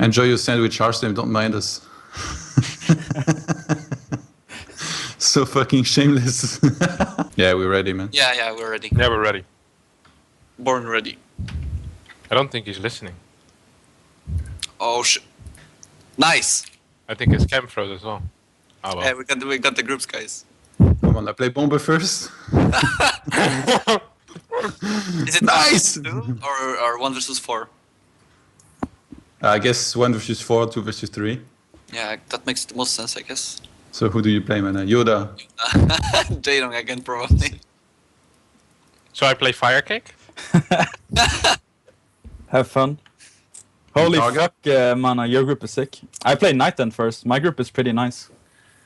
Enjoy your sandwich, Harstem. Don't mind us. So fucking shameless. Yeah, we're ready, man. Yeah, we're ready. Yeah, we're ready. Born ready. I don't think he's listening. Oh shit! Nice. I think his cam froze as well. Oh well. Yeah, we got the groups, guys. Come on, I play Bomber first. Is it Nice! 2 or 1 versus 4? I guess 1 versus 4, 2 versus 3. Yeah, that makes the most sense, I guess. So who do you play, MaNa? Yoda. Jaedong again, probably. So I play Firecake? Have fun. Holy TargA? fuck, MaNa, your group is sick. I played Night End first. My group is pretty nice.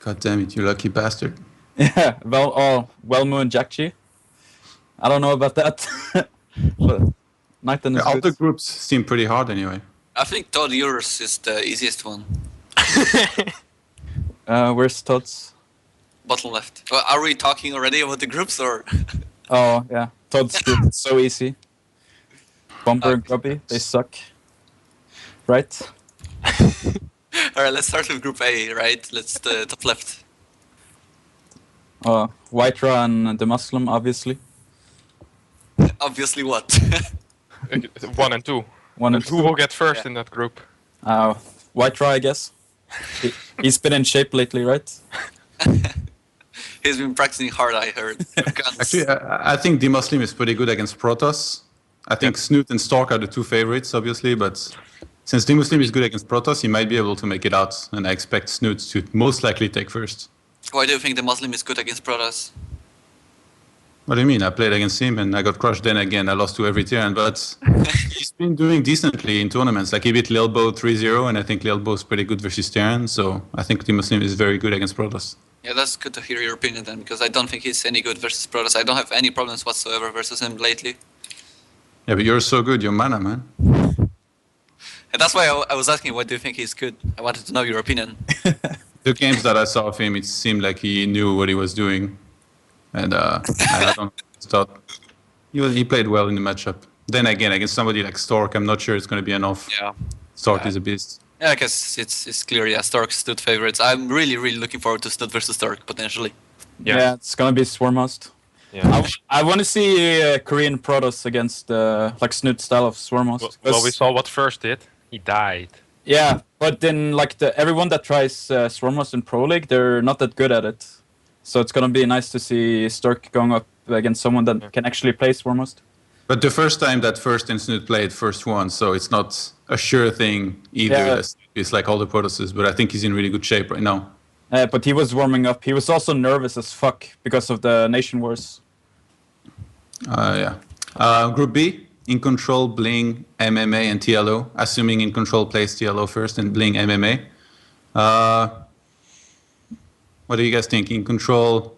God damn it, you lucky bastard. Yeah, Wellmo and Jack-G. I don't know about that. But Night End is All good. the groups seem pretty hard anyway. I think ToD yours is the easiest one. Where's ToD's? Bottom left. Are we talking already about the groups or? Oh, yeah. ToD's group is so easy. Bomber and Grubby, they suck. Right? Alright, let's start with Group A, right? Let's the top left. Whitera and the Muslim, obviously. Obviously, what? 1 and 2. 1 and Who 2. will get first in that group? Whitera, I guess. He's been in shape lately, right? He's been practicing hard, I heard. Actually, I think the Muslim is pretty good against Protoss. I think Snoot and Stork are the two favorites, obviously, but since the Muslim is good against Protoss, he might be able to make it out, and I expect Snoot to most likely take first. Why do you think the Muslim is good against Protoss? What do you mean? I played against him and I got crushed then again. I lost to every turn, but he's been doing decently in tournaments. Like he beat Lilbo 3-0, and I think Lilbo is pretty good versus Terran, so I think the Muslim is very good against Protoss. Yeah, that's good to hear your opinion then, because I don't think he's any good versus Protoss. I don't have any problems whatsoever versus him lately. Yeah, but you're so good, you're MaNa, man. And that's why I was asking, why do you think he's good? I wanted to know your opinion. The games that I saw of him, it seemed like he knew what he was doing. And I don't thought he played well in the matchup. Then again, against somebody like Stork, I'm not sure it's going to be enough. Yeah. Stork is a beast. Yeah, I guess it's clear, yeah, Stork's Snoot favorites. I'm really looking forward to Snoot versus Stork, potentially. Yeah, it's gonna be Swarmhost. Yeah. I want to see Korean Protoss against like Snoot style of Swarmhost. Well, we saw what first did. He died. Yeah, but then like everyone that tries Swarmhost in Pro League, they're not that good at it. So it's gonna be nice to see Stork going up against someone that can actually play Swarmhost. But the first time that First and Snoot played, first one, so it's not a sure thing either. Yeah. It's like all the Protosses, but I think he's in really good shape right now. But he was warming up. He was also nervous as fuck because of the Nation Wars. Yeah. Group B, In Control, Bling, MMA, and TLO. Assuming In Control plays TLO first and Bling MMA. What do you guys think? In Control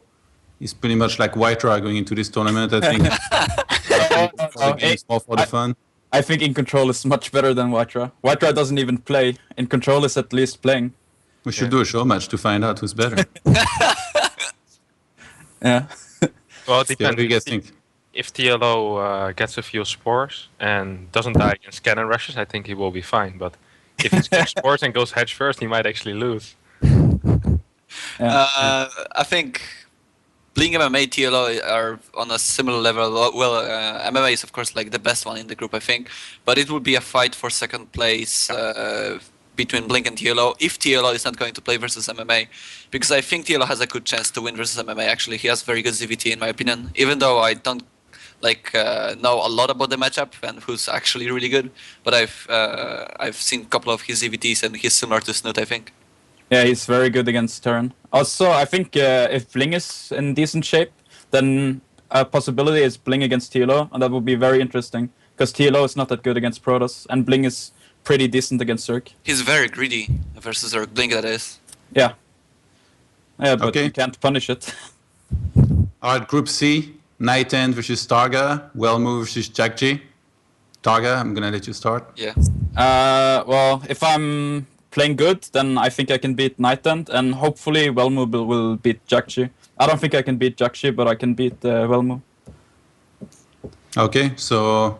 is pretty much like Whitera going into this tournament, I think. It's all for the fun. I think In Control is much better than Whitera. Whitera doesn't even play. In Control is at least playing. We should do a show match to find out who's better. Yeah. Well, it Yeah, depends. what do you guys think? If TLO gets a few spores and doesn't die against cannon rushes, I think he will be fine. But if he skips spores and goes hedge first, he might actually lose. Yeah. I think Bling MMA, TLO are on a similar level. Well, MMA is of course like the best one in the group, I think. But it would be a fight for second place between Blink and TLO if TLO is not going to play versus MMA, because I think TLO has a good chance to win versus MMA. Actually, he has very good ZVT in my opinion. Even though I don't know a lot about the matchup and who's actually really good, but I've seen a couple of his ZVTs and he's similar to Snoot, I think. Yeah, he's very good against Terran. Also, I think if Bling is in decent shape, then a possibility is Bling against TLO, and that would be very interesting, because TLO is not that good against Protoss, and Bling is pretty decent against Zerg. He's very greedy versus Zerg, Blink that is. Yeah. Yeah, but Okay. you can't punish it. All right, Group C, Night End versus TargA, Wellmo versus Jack-G. TargA, I'm going to let you start. Yeah. Well, if I'm playing good, then I think I can beat Night End, and hopefully Wellmo will beat Jack-G. I don't think I can beat Jack-G, but I can beat Wellmo. Okay, so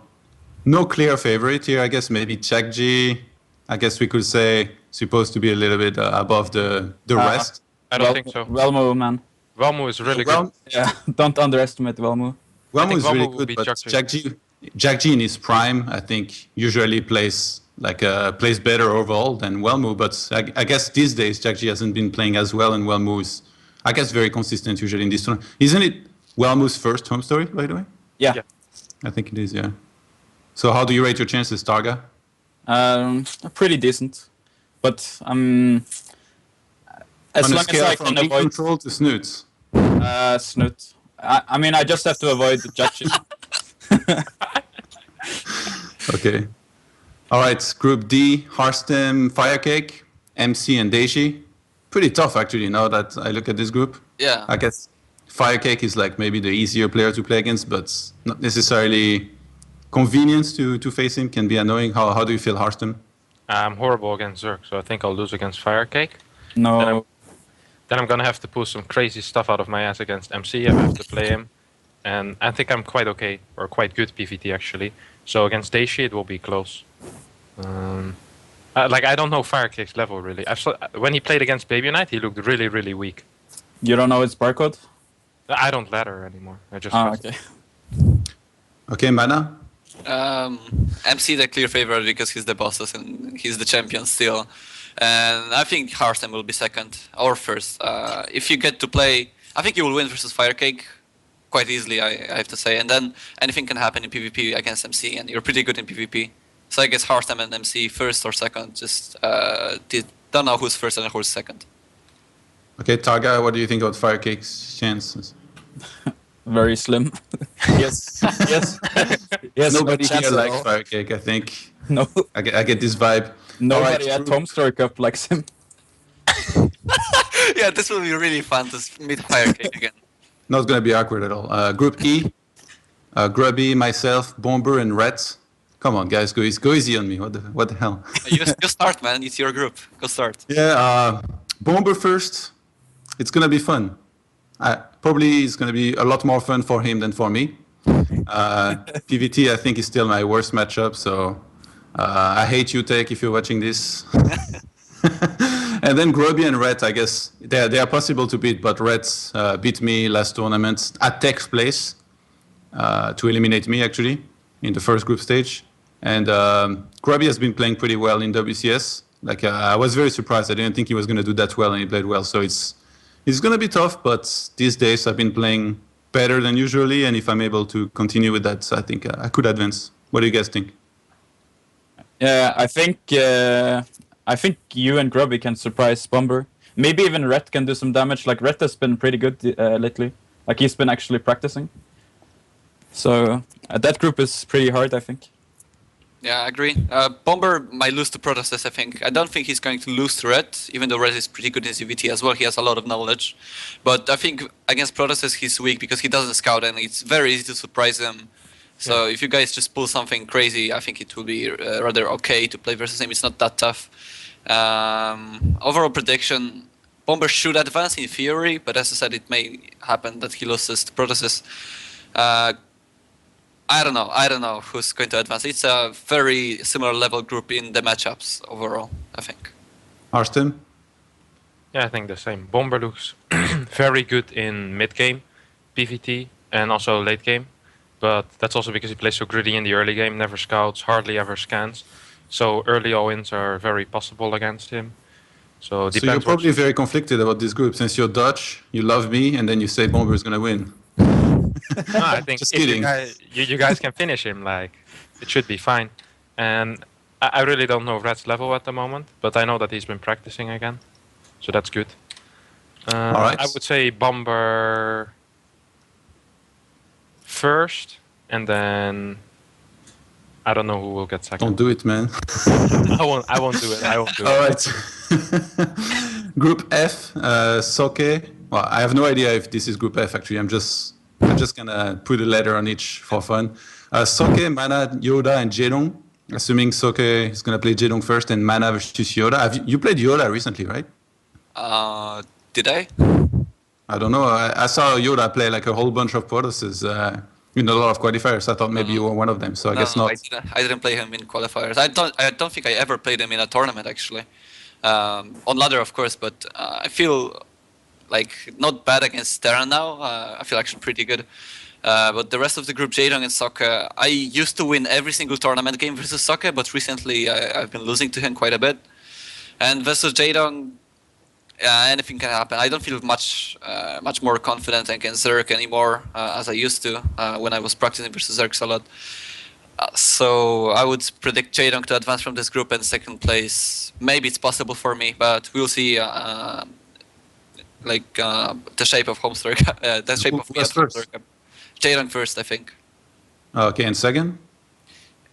no clear favorite here. I guess maybe Jack-G. I guess we could say supposed to be a little bit above the rest. I don't think so. Velmo, man. Velmo is really Well, good. Yeah, don't underestimate Velmo. Welmo think is really Welmo will good, be but Jack G. Jack G in his prime, I think, usually plays better overall than Welmo. But I guess these days Jack G hasn't been playing as well, and Welmo is, I guess, very consistent usually in this tournament. Isn't it Welmo's first home story, by the way? Yeah. Yeah. I think it is. Yeah. So how do you rate your chances, TargA? Pretty decent, but as On a long as scale I from can in avoid control to snoots. Snoot. I mean, I just have to avoid judging. Okay. All right. Group D: Harstem, Firecake, MC, and Deishi. Pretty tough, actually. Now that I look at this group, Yeah. I guess Firecake is like maybe the easier player to play against, but not necessarily convenient to face him. Can be annoying. How do you feel, Harstem? I'm horrible against Zerg, so I think I'll lose against Firecake. No. Then I'm gonna have to pull some crazy stuff out of my ass against MC if I have to play him. And I think I'm quite okay, or quite good PvT actually. So against Deishi it will be close. I don't know Firecake's level really. When he played against Baby Knight, he looked really, really weak. You don't know its barcode? I don't ladder anymore. I just trust Okay. Okay, MaNa. MC the clear favorite because he's the bosses and he's the champion still. And I think Harstem will be second or first. If you get to play, I think you will win versus Firecake quite easily, I have to say. And then anything can happen in PvP against MC, and you're pretty good in PvP. So I guess Harstem and MC first or second. Just don't know who's first and who's second. Okay, TargA, what do you think about Firecake's chances? Very slim. yes. Yes. Yes. Nobody no chance here at likes all. Firecake, I think. No. I get this vibe. Nobody All at HomeStoryCup likes him. Yeah, this will be really fun to meet Firecake again. Not going to be awkward at all. Group E, Grubby, myself, Bomber, and Reds. Come on, guys, go easy on me. What the hell? You start, man. It's your group. Go start. Yeah, Bomber first. It's going to be fun. Probably it's going to be a lot more fun for him than for me. PvT, I think, is still my worst matchup, so I hate you, Take, if you're watching this. And then Grubby and Red, I guess, they are possible to beat, but Reds beat me last tournament at Tech's place to eliminate me, actually, in the first group stage. And Grubby has been playing pretty well in WCS. I was very surprised. I didn't think he was going to do that well, and he played well. So it's going to be tough, but these days I've been playing better than usually, and if I'm able to continue with that, I think I could advance. What do you guys think? Yeah, I think you and Grubby can surprise Bomber. Maybe even Red can do some damage. Like Red has been pretty good lately. Like he's been actually practicing. So that group is pretty hard, I think. Yeah, I agree. Bomber might lose to Protostes, I think. I don't think he's going to lose to Red, even though Red is pretty good in CVT as well. He has a lot of knowledge. But I think against Protostes he's weak because he doesn't scout and it's very easy to surprise him. So if you guys just pull something crazy, I think it will be rather okay to play versus him. It's not that tough. Overall prediction, Bomber should advance in theory, but as I said, it may happen that he loses to Protostes. I don't know who's going to advance. It's a very similar level group in the matchups overall, I think. Harstem? Yeah, I think the same. Bomber looks very good in mid game, PvT, and also late game. But that's also because he plays so gritty in the early game, never scouts, hardly ever scans. So early all-ins are very possible against him. So you're probably very conflicted about this group since you're Dutch, you love me, and then you say Bomber is going to win. No, I think Just if kidding. you guys can finish him, like, it should be fine. And I really don't know Red's level at the moment, but I know that he's been practicing again. So that's good. All right. I would say Bomber first, and then I don't know who will get second. Don't do it, man. I won't do it. I won't do All it. right. Group F, Soke. Well, I have no idea if this is Group F, actually. I'm just gonna put a letter on each for fun. Soke, MaNa, Yoda, and Jedong. Assuming Soke is gonna play Jedong first and MaNa versus Yoda. You played Yoda recently, right? Did I? I don't know. I saw Yoda play like a whole bunch of Protosses. In a lot of qualifiers, I thought maybe you were one of them. So I guess not. I didn't play him in qualifiers. I don't think I ever played him in a tournament actually. On ladder, of course, but I feel like not bad against Terran now. I feel actually pretty good. But the rest of the group, Jaedong and Sokka, I used to win every single tournament game versus Sokka, but recently I've been losing to him quite a bit. And versus Jaedong, anything can happen. I don't feel much more confident against Zerg anymore as I used to when I was practicing versus Zergs a lot. So I would predict Jaedong to advance from this group in second place. Maybe it's possible for me, but we'll see. The shape of HomeStoryCup, the shape of me at HomeStoryCup. Jaedong first, I think. Okay, and second?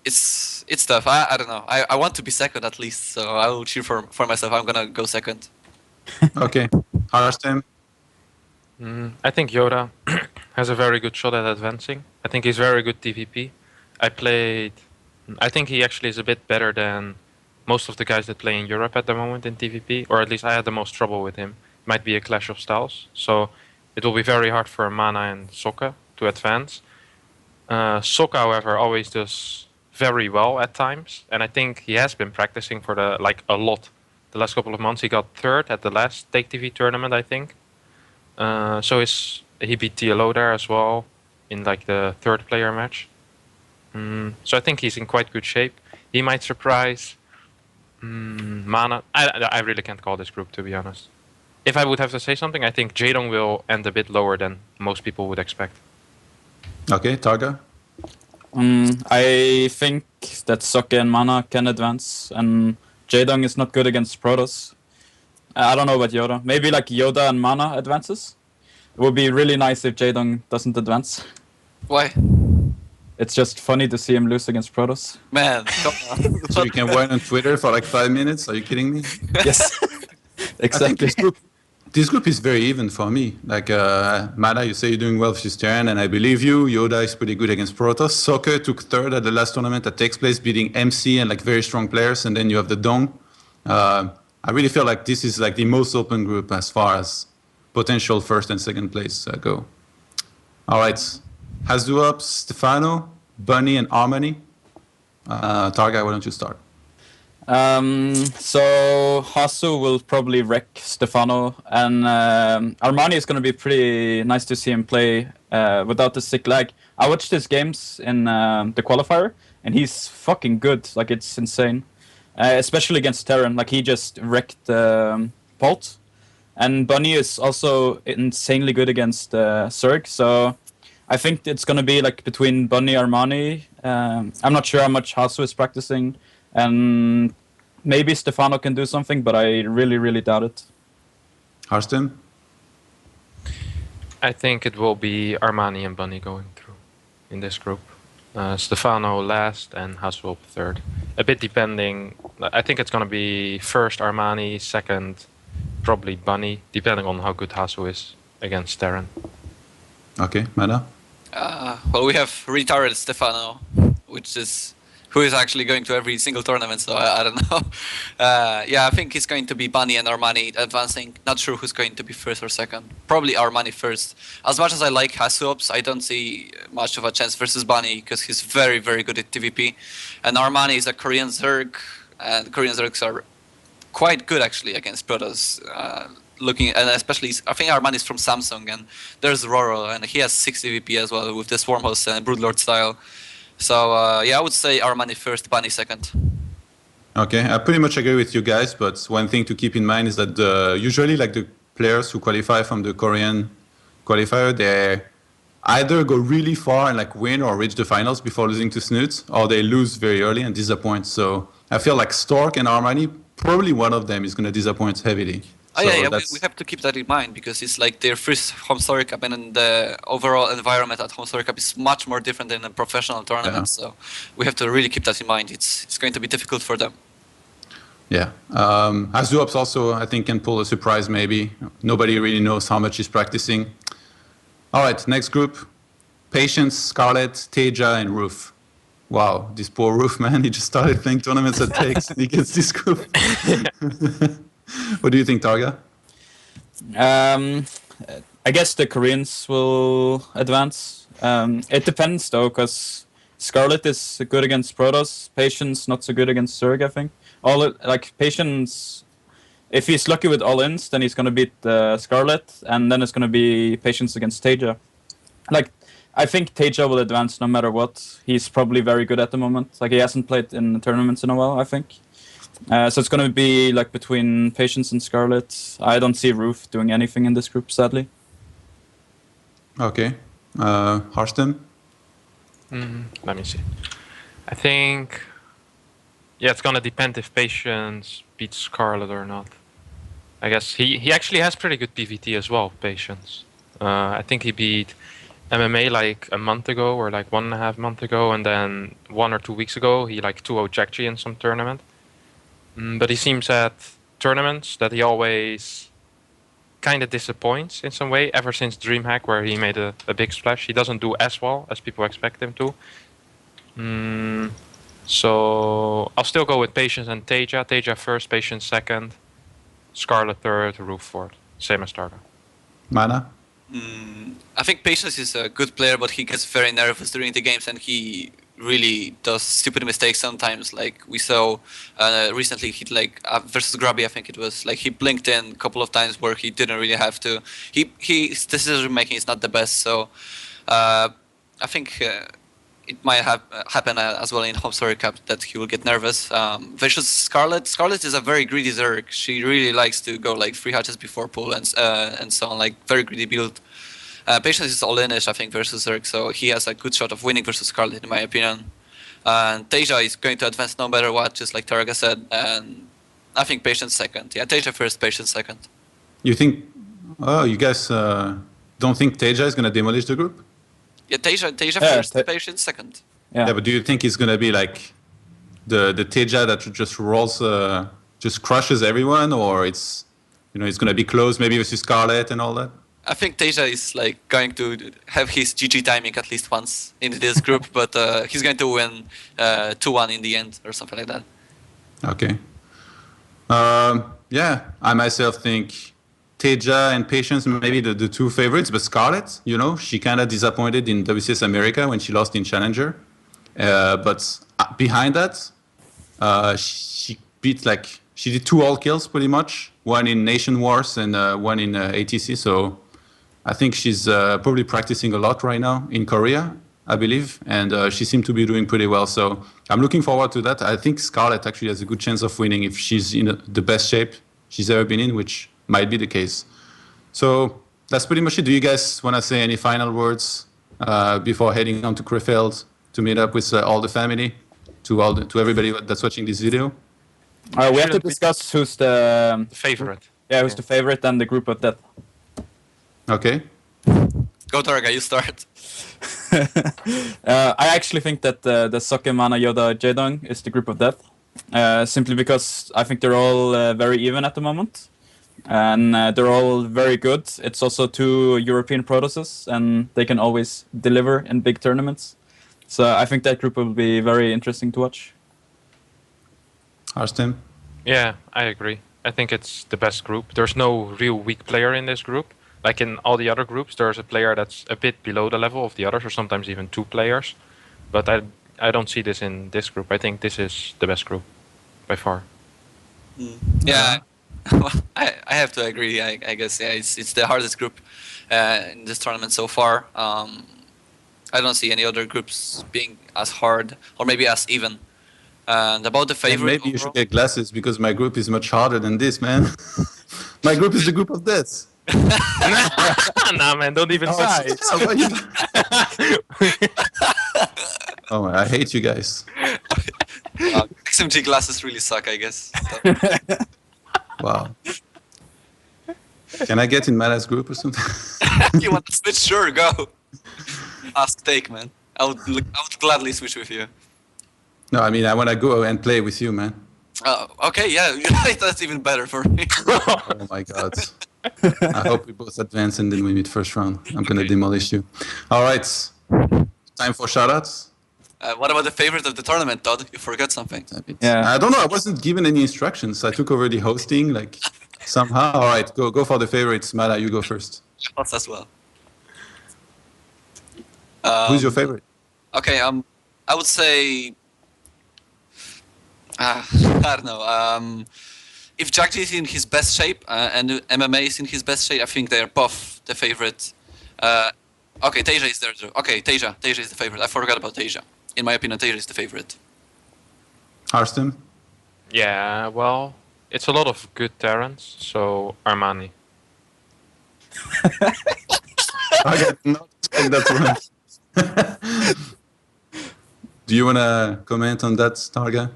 It's tough. I don't know. I want to be second at least, so I will cheer for myself. I'm gonna go second. Okay, Harstem. I think Yoda has a very good shot at advancing. I think he's very good TVP. I think he actually is a bit better than most of the guys that play in Europe at the moment in TVP, or at least I had the most trouble with him. Might be a clash of styles, so it will be very hard for MaNa and Sokka to advance. Sokka, however, always does very well at times, and I think he has been practicing for a lot. The last couple of months, he got third at the last TaKeTV tournament, I think. So he beat TLO there as well in the third player match. So I think he's in quite good shape. He might surprise MaNa. I really can't call this group, to be honest. If I would have to say something, I think Jaedong will end a bit lower than most people would expect. Okay, TargA. I think that Sokka and MaNa can advance, and Jaedong is not good against Protoss. I don't know about Yoda. Maybe Yoda and MaNa advances. It would be really nice if Jaedong doesn't advance. Why? It's just funny to see him lose against Protoss. Man, come on. So you can whine on Twitter for 5 minutes? Are you kidding me? Yes, exactly. This group is very even for me. MaNa, you say you're doing well with his turn, and I believe you. Yoda is pretty good against Protoss. Sokka took third at the last tournament that takes place, beating MC and very strong players, and then you have the Dong. I really feel like this is the most open group as far as potential first and second place go. All right, Hazuop, Stefano, Bunny, and Armani. TargA, why don't you start? So Hasu will probably wreck Stefano, and Armani is going to be pretty nice to see him play without the sick lag. I watched his games in the qualifier, and he's fucking good. It's insane, especially against Terran. He just wrecked Bolt, and Bunny is also insanely good against Zerg. So I think it's going to be between Bunny and Armani. I'm not sure how much Hasu is practicing. And maybe Stefano can do something, but I really, really doubt it. Harstem? I think it will be Armani and Bunny going through in this group. Stefano last and Hasu third. A bit depending. I think it's going to be first Armani, second probably Bunny, depending on how good Hasu is against Terran. Okay, MaNa? Well, we have retired Stefano, who is actually going to every single tournament, so I don't know. I think it's going to be Bunny and Armani advancing. Not sure who's going to be first or second. Probably Armani first. As much as I like Hasuops, I don't see much of a chance versus Bunny because he's very, very good at TVP. And Armani is a Korean Zerg, and Korean Zergs are quite good actually against Protoss. And especially, I think Armani is from Samsung, and there's Roro, and he has 6 TVP as well with this Wormhouse and Broodlord style. So, I would say Armani first, Bunny second. Okay, I pretty much agree with you guys, but one thing to keep in mind is that usually the players who qualify from the Korean qualifier, they either go really far and win or reach the finals before losing to Snoot, or they lose very early and disappoint. So I feel like Stork and Armani, probably one of them is going to disappoint heavily. Oh, we have to keep that in mind because it's their first HomeStoryCup, and the overall environment at HomeStoryCup is much more different than a professional tournament. So we have to really keep that in mind. It's going to be difficult for them. Yeah. Hazuops also, I think, can pull a surprise maybe. Nobody really knows how much he's practicing. All right, next group. Patience, Scarlet, Teja, and Roof. Wow, this poor Roof, man. He just started playing tournaments at TaKeTV and he gets this group. What do you think, TargA? I guess the Koreans will advance. It depends though, because Scarlet is good against Protoss, Patience not so good against Zerg, I think. Patience, if he's lucky with all-ins, then he's gonna beat Scarlet, and then it's gonna be Patience against TargA. I think TaKeTV will advance no matter what. He's probably very good at the moment. He hasn't played in tournaments in a while, I think. So it's gonna be between Patience and Scarlet. I don't see Roof doing anything in this group, sadly. Okay. Harstem? Let me see. I think, yeah, it's gonna depend if Patience beats Scarlet or not. I guess he actually has pretty good PvT as well, Patience. I think he beat MMA a month ago or 1.5 months ago, and then 1 or 2 weeks ago he 2-0 Jack in some tournament. But he seems at tournaments that he always kind of disappoints in some way, ever since DreamHack, where he made a big splash. He doesn't do as well as people expect him to. So I'll still go with Patience and TaKeTV. TaKeTV first, Patience second, Scarlet third, Roof fourth. Same as TargA. MaNa? I think Patience is a good player, but he gets very nervous during the games, and he really does stupid mistakes sometimes. We saw recently he versus Grubby, I think it was he blinked in a couple of times where he didn't really have to. His decision making is not the best, so I think it might happen as well in HomeStoryCup that he will get nervous. Versus Scarlet. Scarlet is a very greedy Zerg. She really likes to go 3 hatches before pull and so on, very greedy build. Patience is all-inish, I think, versus Zerg, so he has a good shot of winning versus Scarlet, in my opinion. And TaKeTV is going to advance no matter what, just like TargA said, and I think Patience second. Yeah, TaKeTV first, Patience second. You think... Oh, you guys don't think TaKeTV is going to demolish the group? Yeah, TaKeTV first, Patience second. Yeah, but do you think he's going to be the TaKeTV that just rolls, just crushes everyone, or it's going to be close maybe versus Scarlet and all that? I think TaKeTV is going to have his GG timing at least once in this group, but he's going to win 2-1 in the end or something like that. Okay. Yeah, I myself think TaKeTV and Patience maybe the two favorites, but Scarlet, she kind of disappointed in WCS America when she lost in Challenger. But behind that, she beat she did 2 all kills pretty much, one in Nation Wars and one in ATC. So I think she's probably practicing a lot right now in Korea, I believe, and she seemed to be doing pretty well. So I'm looking forward to that. I think Scarlet actually has a good chance of winning if she's in the best shape she's ever been in, which might be the case. So that's pretty much it. Do you guys want to say any final words before heading on to Krefeld to meet up with all the family, to everybody that's watching this video? We have to discuss who's the favorite. Yeah, who's the favorite and the group of death. Okay. Go TargA, you start. I actually think that the Soke, MaNa, Yoda, Jaedong is the group of death. Simply because I think they're all very even at the moment. And they're all very good. It's also 2 European Protosses, and they can always deliver in big tournaments. So I think that group will be very interesting to watch. Harstem? Yeah, I agree. I think it's the best group. There's no real weak player in this group. Like in all the other groups, there's a player that's a bit below the level of the others, or sometimes even 2 players. But I don't see this in this group. I think this is the best group, by far. Yeah, I have to agree. I guess it's the hardest group in this tournament so far. I don't see any other groups being as hard, or maybe as even. And about the favorite, and maybe you should get glasses because my group is much harder than this, man. My group is the group of death. Nah, man, don't even try. Oh, I hate you guys. XMG glasses really suck, I guess. Wow. Can I get in MaNa's group or something? You want to switch? Sure, go. Ask Take, man. I would gladly switch with you. No, I mean, I want to go and play with you, man. Okay, yeah, that's even better for me. Oh my god. I hope we both advance and then we meet first round. I'm going to demolish you. All right. Time for shoutouts. What about the favorite of the tournament, ToD? You forgot something. Yeah. I don't know. I wasn't given any instructions. I took over the hosting, somehow. All right, go for the favorites. MaNa, you go first. Us as well. Who's your favorite? Okay, I would say, I don't know. If Jaggi is in his best shape and MMA is in his best shape, I think they are both the favorite. Okay, TaKeTV is there too. Okay, TaKeTV is the favorite. I forgot about TaKeTV. In my opinion, TaKeTV is the favorite. Harstem? Yeah, well, it's a lot of good Terrans, so Armani. I did not expect that one. Do you want to comment on that, TargA?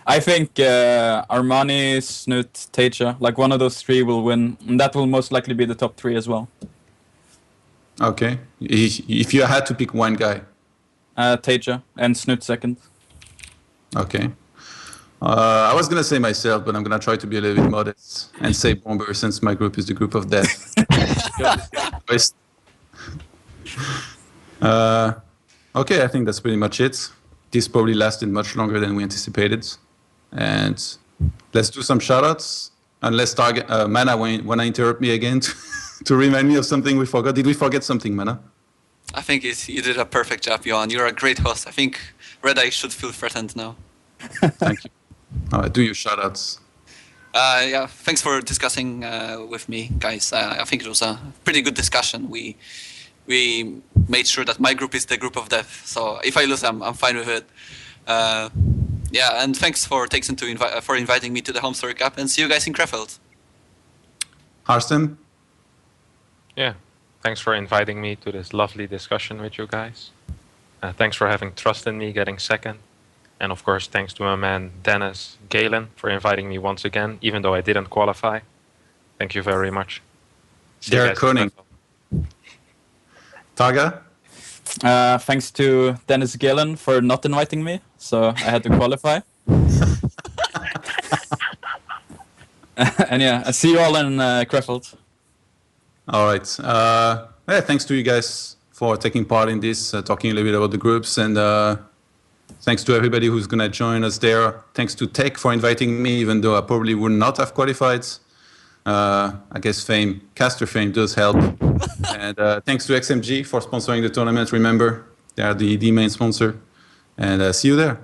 I think Armani, Snoot, TaKeTV, like one of those three will win, and that will most likely be the top 3 as well. Okay. If you had to pick one guy. TaKeTV and Snoot second. Okay. I was going to say myself, but I'm going to try to be a little bit modest and say Bomber, since my group is the group of death. Okay, I think that's pretty much it. This probably lasted much longer than we anticipated. And let's do some shoutouts. Unless MaNa want to interrupt me again to remind me of something we forgot. Did we forget something, MaNa? I think you did a perfect job, Johan. You're a great host. I think Red Eye should feel threatened now. Thank you. All right, do your shoutouts. Yeah, thanks for discussing with me, guys. I think it was a pretty good discussion. We made sure that my group is the group of death. So if I lose, I'm fine with it. Yeah, and thanks for for inviting me to the HomeStoryCup, and see you guys in Krefeld. Harstem? Yeah, thanks for inviting me to this lovely discussion with you guys. Thanks for having trust in me getting second. And of course, thanks to my man Dennis Galen for inviting me once again, even though I didn't qualify. Thank you very much. See you Derek guys in Koning. Krefeld. TargA? Thanks to Dennis Gillen for not inviting me, so I had to qualify. And yeah, I see you all in Krefeld. All right. Yeah, thanks to you guys for taking part in this, talking a little bit about the groups, and thanks to everybody who's going to join us there. Thanks to Tech for inviting me, even though I probably would not have qualified. I guess Caster Fame does help. And thanks to XMG for sponsoring the tournament. Remember, they are the main sponsor. And see you there.